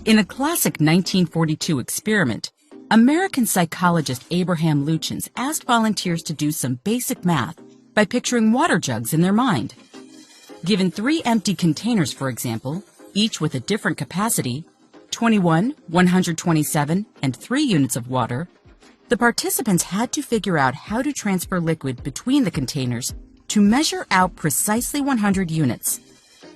In a classic 1942 experiment, American psychologist Abraham Lutyens asked volunteers to do some basic math by picturing water jugs in their mind. Given 3 empty containers, for example, each with a different capacity, 21, 127, and 3 units of water, the participants had to figure out how to transfer liquid between the containers to measure out precisely 100 units.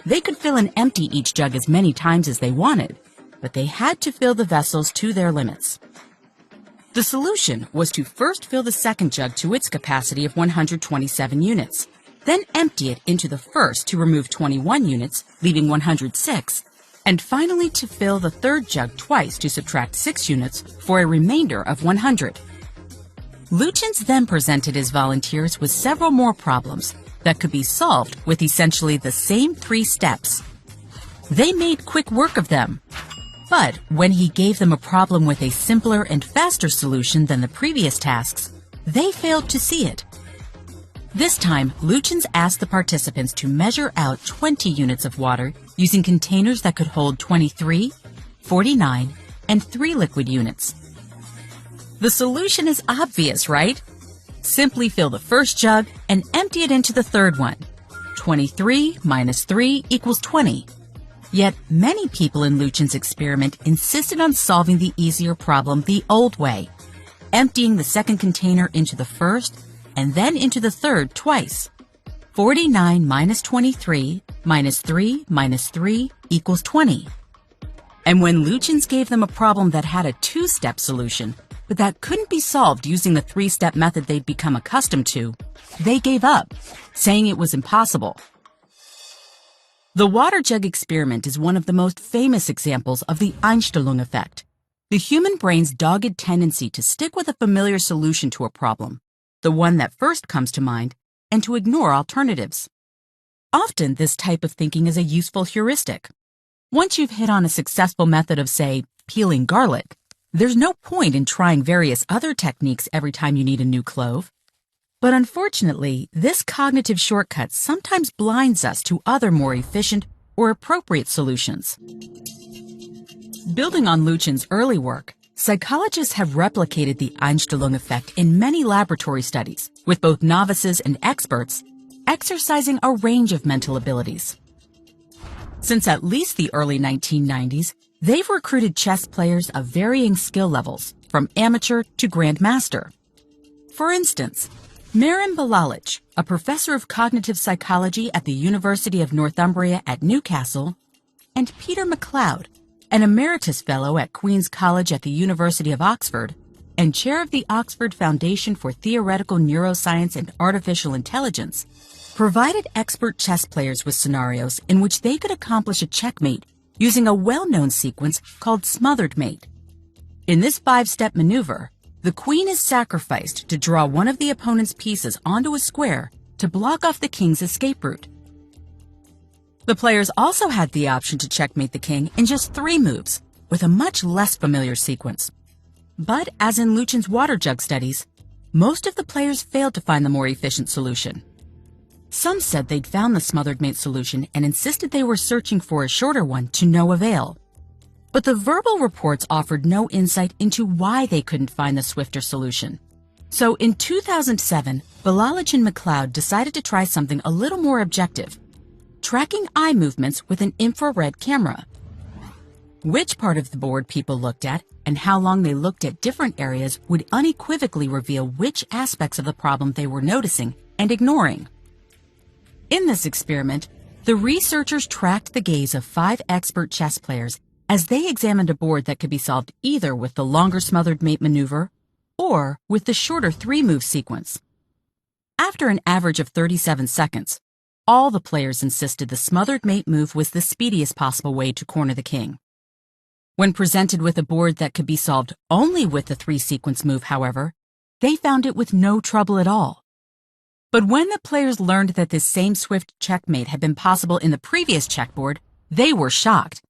They could fill and empty each jug as many times as they wanted, but they had to fill the vessels to their limits. The solution was to first fill the second jug to its capacity of 127 units, then empty it into the first to remove 21 units, leaving 106, and finally to fill the third jug twice to subtract 6 units for a remainder of 100. Lutyens then presented his volunteers with several more problems that could be solved with essentially the same 3 steps. They made quick work of them. But when he gave them a problem with a simpler and faster solution than the previous tasks, they failed to see it. This time, Lutyens asked the participants to measure out 20 units of water using containers that could hold 23, 49, and 3 liquid units. The solution is obvious, right? Simply fill the first jug and empty it into the third one. 23 minus 3 equals 20. Yet, many people in Lutyens' experiment insisted on solving the easier problem the old way, emptying the second container into the first and then into the third twice. 49 minus 23 minus 3 minus 3 equals 20. And when Lutyens gave them a problem that had a 2-step solution, but that couldn't be solved using the 3-step method they'd become accustomed to, they gave up, saying it was impossible. The water jug experiment is one of the most famous examples of the Einstellung effect, the human brain's dogged tendency to stick with a familiar solution to a problem, the one that first comes to mind, and to ignore alternatives. Often, this type of thinking is a useful heuristic. Once you've hit on a successful method of, say, peeling garlic, there's no point in trying various other techniques every time you need a new clove. But unfortunately, this cognitive shortcut sometimes blinds us to other more efficient or appropriate solutions. Building on Lutyens' early work, psychologists have replicated the Einstellung effect in many laboratory studies, with both novices and experts exercising a range of mental abilities. Since at least the early 1990s, they've recruited chess players of varying skill levels, from amateur to grandmaster. For instance, Merim Bilalić, a professor of cognitive psychology at the University of Northumbria at Newcastle, and Peter McLeod, an emeritus fellow at Queen's College at the University of Oxford, and chair of the Oxford Foundation for Theoretical Neuroscience and Artificial Intelligence, provided expert chess players with scenarios in which they could accomplish a checkmate using a well-known sequence called smothered mate. In this 5-step maneuver, the queen is sacrificed to draw one of the opponent's pieces onto a square to block off the king's escape route. The players also had the option to checkmate the king in just 3 moves, with a much less familiar sequence. But as in Lutyens' water jug studies, most of the players failed to find the more efficient solution. Some said they'd found the smothered mate solution and insisted they were searching for a shorter one to no avail. But the verbal reports offered no insight into why they couldn't find the swifter solution. So in 2007, Bilalić and McLeod decided to try something a little more objective, tracking eye movements with an infrared camera. Which part of the board people looked at and how long they looked at different areas would unequivocally reveal which aspects of the problem they were noticing and ignoring. In this experiment, the researchers tracked the gaze of 5 expert chess players as they examined a board that could be solved either with the longer smothered mate maneuver or with the shorter 3-move sequence. After an average of 37 seconds, all the players insisted the smothered mate move was the speediest possible way to corner the king. When presented with a board that could be solved only with the 3-sequence move, however, they found it with no trouble at all. But when the players learned that this same swift checkmate had been possible in the previous checkboard, they were shocked.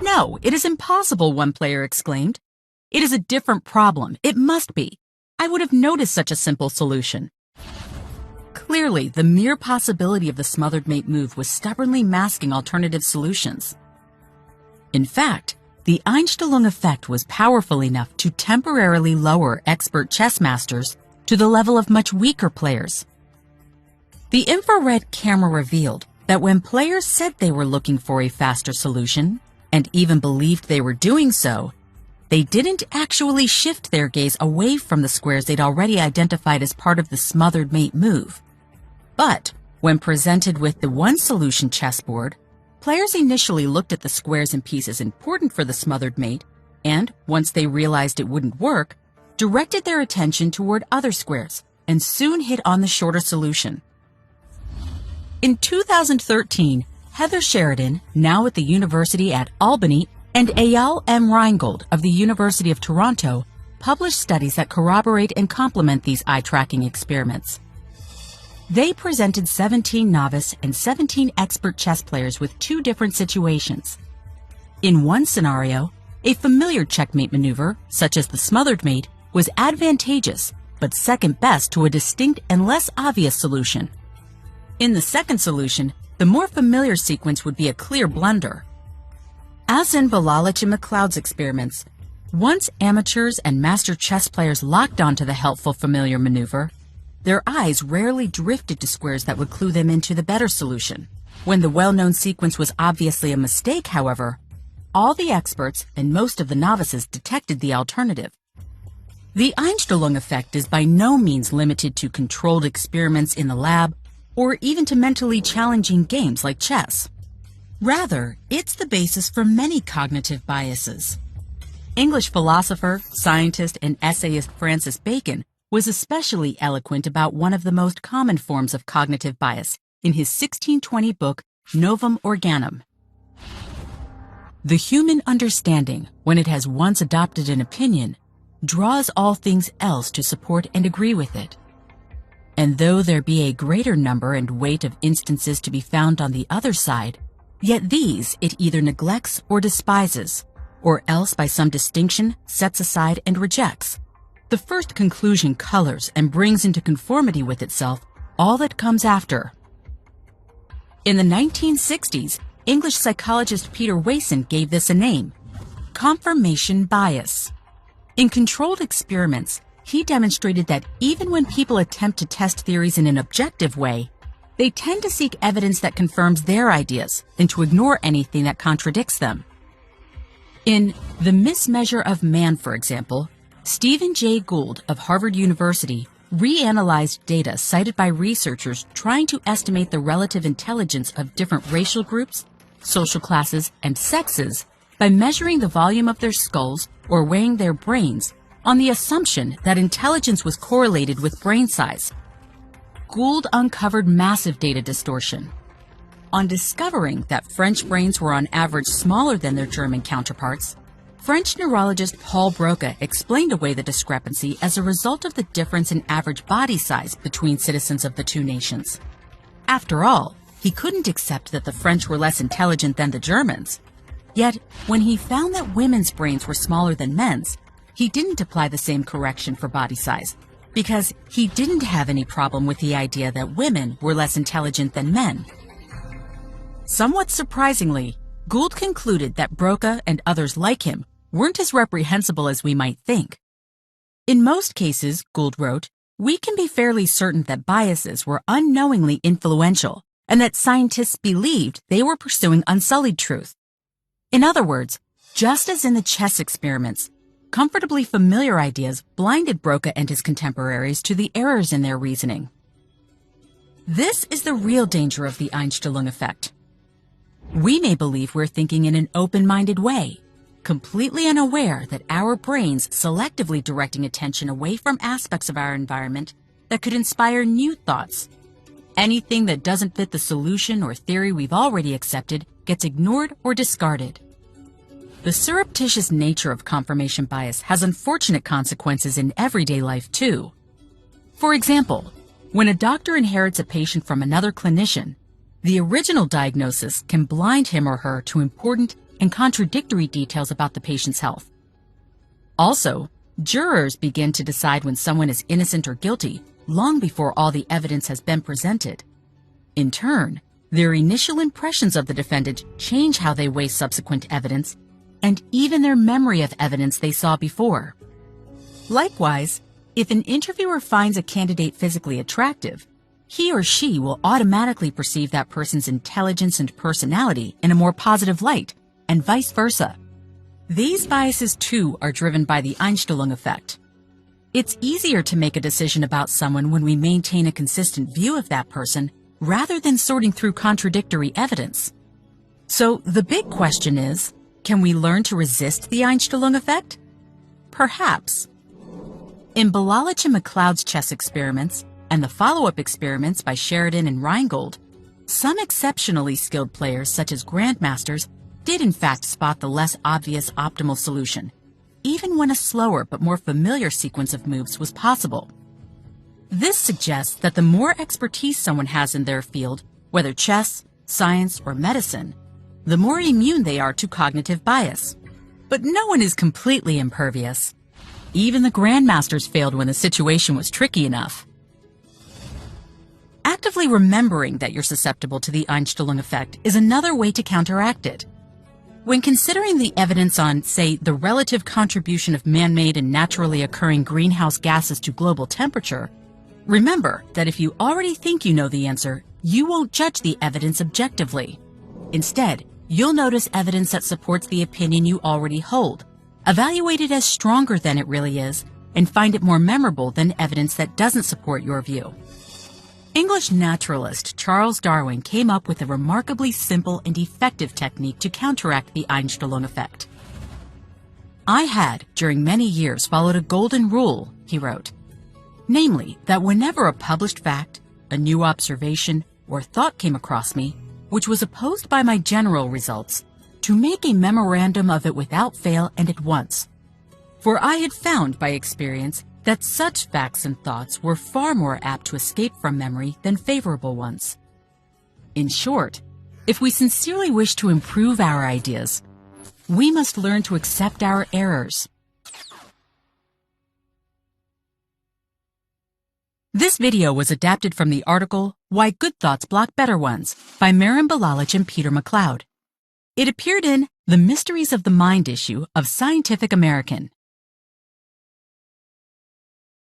"No, it is impossible," one player exclaimed. "It is a different problem. It must be. I would have noticed such a simple solution." Clearly, the mere possibility of the smothered mate move was stubbornly masking alternative solutions. In fact, the Einstellung effect was powerful enough to temporarily lower expert chess masters to the level of much weaker players. The infrared camera revealed that when players said they were looking for a faster solution, and even believed they were doing so, they didn't actually shift their gaze away from the squares they'd already identified as part of the smothered mate move. But when presented with the one-solution chessboard, players initially looked at the squares and pieces important for the smothered mate, and once they realized it wouldn't work, directed their attention toward other squares, and soon hit on the shorter solution. In 2013, Heather Sheridan, now at the University at Albany, and Eyal M. Reingold of the University of Toronto published studies that corroborate and complement these eye-tracking experiments. They presented 17 novice and 17 expert chess players with two different situations. In one scenario, a familiar checkmate maneuver, such as the smothered mate, was advantageous, but second best to a distinct and less obvious solution. In the second solution, the more familiar sequence would be a clear blunder. As in Bilalić and McLeod's experiments, once amateurs and master chess players locked onto the helpful familiar maneuver, their eyes rarely drifted to squares that would clue them into the better solution. When the well-known sequence was obviously a mistake, however, all the experts and most of the novices detected the alternative. The Einstellung effect is by no means limited to controlled experiments in the lab or even to mentally challenging games like chess. Rather, it's the basis for many cognitive biases. English philosopher, scientist, and essayist Francis Bacon was especially eloquent about one of the most common forms of cognitive bias in his 1620 book, Novum Organum. The human understanding, when it has once adopted an opinion, draws all things else to support and agree with it. And though there be a greater number and weight of instances to be found on the other side, yet these it either neglects or despises, or else by some distinction sets aside and rejects. The first conclusion colors and brings into conformity with itself all that comes after. In the 1960s, English psychologist Peter Wason gave this a name: confirmation bias. In controlled experiments, he demonstrated that even when people attempt to test theories in an objective way, they tend to seek evidence that confirms their ideas and to ignore anything that contradicts them. In The Mismeasure of Man, for example, Stephen Jay Gould of Harvard University reanalyzed data cited by researchers trying to estimate the relative intelligence of different racial groups, social classes, and sexes by measuring the volume of their skulls or weighing their brains on the assumption that intelligence was correlated with brain size. Gould uncovered massive data distortion. On discovering that French brains were on average smaller than their German counterparts, French neurologist Paul Broca explained away the discrepancy as a result of the difference in average body size between citizens of the two nations. After all, he couldn't accept that the French were less intelligent than the Germans. Yet, when he found that women's brains were smaller than men's, he didn't apply the same correction for body size, because he didn't have any problem with the idea that women were less intelligent than men. Somewhat surprisingly, Gould concluded that Broca and others like him weren't as reprehensible as we might think. In most cases, Gould wrote, we can be fairly certain that biases were unknowingly influential and that scientists believed they were pursuing unsullied truth. In other words, just as in the chess experiments, comfortably familiar ideas blinded Broca and his contemporaries to the errors in their reasoning. This is the real danger of the Einstellung effect. We may believe we're thinking in an open-minded way, completely unaware that our brains selectively directing attention away from aspects of our environment that could inspire new thoughts. Anything that doesn't fit the solution or theory we've already accepted gets ignored or discarded. The surreptitious nature of confirmation bias has unfortunate consequences in everyday life, too. For example, when a doctor inherits a patient from another clinician, the original diagnosis can blind him or her to important and contradictory details about the patient's health. Also, jurors begin to decide when someone is innocent or guilty, long before all the evidence has been presented. In turn, their initial impressions of the defendant change how they weigh subsequent evidence and even their memory of evidence they saw before. Likewise, if an interviewer finds a candidate physically attractive, he or she will automatically perceive that person's intelligence and personality in a more positive light, and vice versa. These biases, too, are driven by the Einstellung effect. It's easier to make a decision about someone when we maintain a consistent view of that person rather than sorting through contradictory evidence. So the big question is, can we learn to resist the Einstellung effect? Perhaps. In Bilalić and McLeod's chess experiments and the follow-up experiments by Sheridan and Reingold, some exceptionally skilled players, such as grandmasters, did in fact spot the less obvious optimal solution, even when a slower but more familiar sequence of moves was possible. This suggests that the more expertise someone has in their field, whether chess, science, or medicine, the more immune they are to cognitive bias. But no one is completely impervious. Even the grandmasters failed when the situation was tricky enough. Actively remembering that you're susceptible to the Einstellung effect is another way to counteract it. When considering the evidence on, say, the relative contribution of man-made and naturally occurring greenhouse gases to global temperature, remember that if you already think you know the answer, you won't judge the evidence objectively. Instead, you'll notice evidence that supports the opinion you already hold, evaluate it as stronger than it really is, and find it more memorable than evidence that doesn't support your view. English naturalist Charles Darwin came up with a remarkably simple and effective technique to counteract the Einstellung effect. "I had, during many years, followed a golden rule," he wrote. "Namely, that whenever a published fact, a new observation, or thought came across me, which was opposed by my general results, to make a memorandum of it without fail and at once. For I had found by experience that such facts and thoughts were far more apt to escape from memory than favorable ones." In short, if we sincerely wish to improve our ideas, we must learn to accept our errors. This video was adapted from the article "Why Good Thoughts Block Better Ones" by Merim, Bilalić, and Peter McLeod. It appeared in The Mysteries of the Mind issue of Scientific American.